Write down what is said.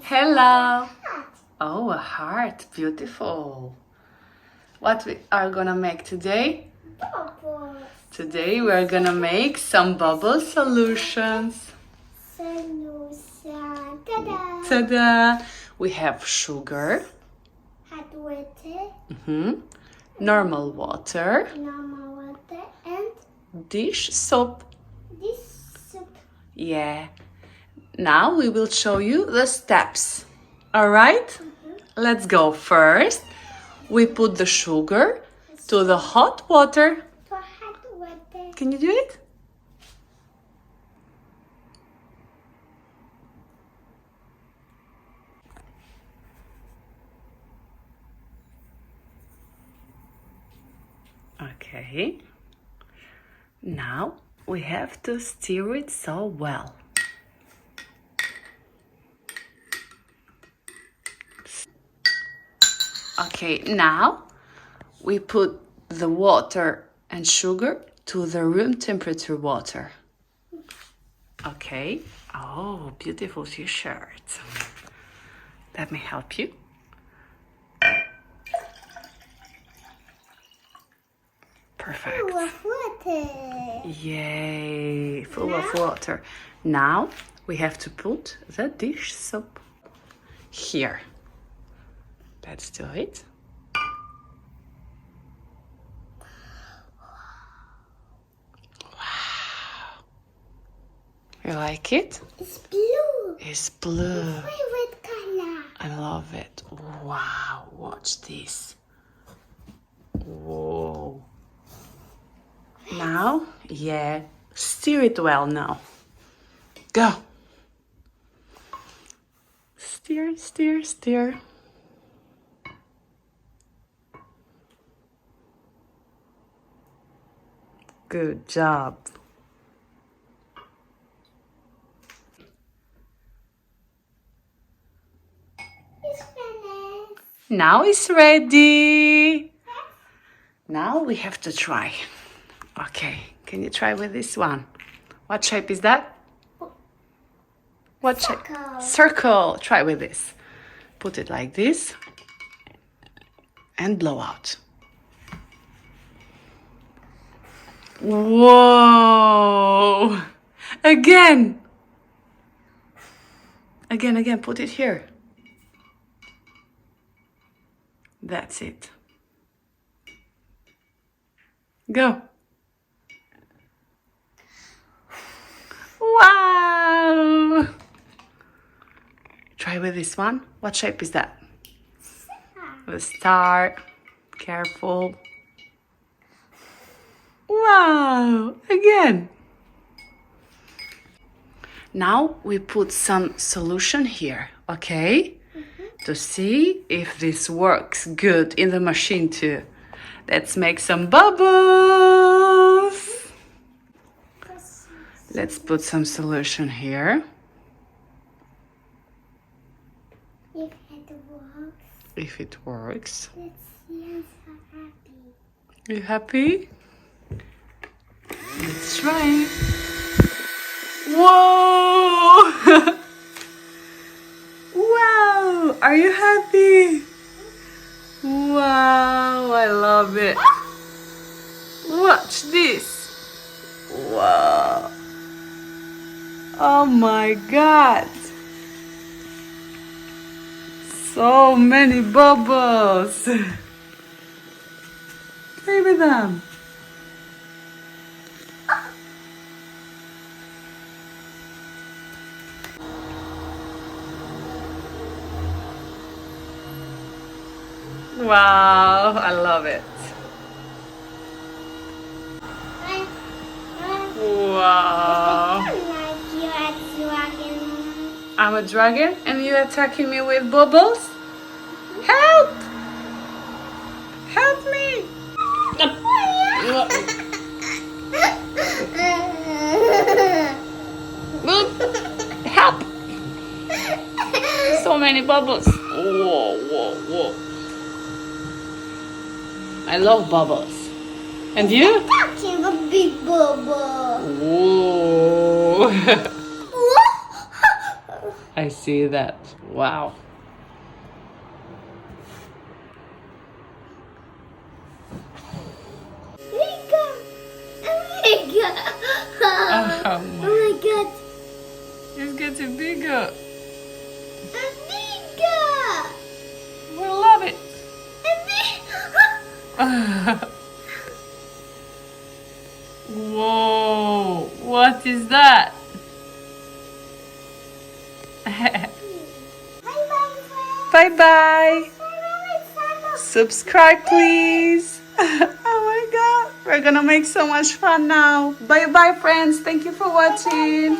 Hello. Oh, a heart. Beautiful. What we are gonna make today? Bubbles. Today we are gonna make some bubble solutions. Solution. Ta-da! Ta-da! We have sugar, Hot water, normal water, normal water, and dish soap. this soup. Yeah. Now we will show you the steps. All right? Let's go. First, we put the sugar to the hot water. For hot water. Can you do it? Okay. Now we have to stir it so well. Okay, now we put the water and sugar to the room temperature water. Okay. Oh, beautiful t-shirt. Let me help you. Perfect. Full of water. Yay, full of water. Now we have to put the dish soap here. Let's do it. Wow. You like it? It's blue. It's blue. Favorite color. I love it. Wow, watch this. Whoa. Now, yeah, stir it well now. Go. Stir, stir, stir. Good job. It's finished. Now it's ready. Now we have to try. Okay, can you try with this one? What shape is that? What shape? Circle. Circle. Try with this. Put it like this and blow out. Whoa! Again. Again, put it here. That's it. Go. Wow! Try with this one. What shape is that? The star. Careful. Wow! Again. Now we put some solution here, okay? To see if this works good in the machine too. Let's make some bubbles. Let's put some solution here. If it works, If it works. let's see. I'm so happy. You happy? Let's try. Whoa! Wow! Are you happy? Wow! I love it. Watch this. Wow! Oh my God! So many bubbles. Play with them. Wow, I love it. Wow. Like you are dragon. I'm a dragon and you're attacking me with bubbles? Help! Help me! Help! So many bubbles. Whoa, whoa, whoa. I love bubbles. And you? Talking a big bubble. Whoa. I see that. Wow. Bigger. Bigger. Oh my. Oh my god. It's getting bigger. Bigger. We love it. Whoa, what is that? Bye bye. Subscribe, please. Oh my god, we're gonna make so much fun now. Bye bye, friends. Thank you for watching.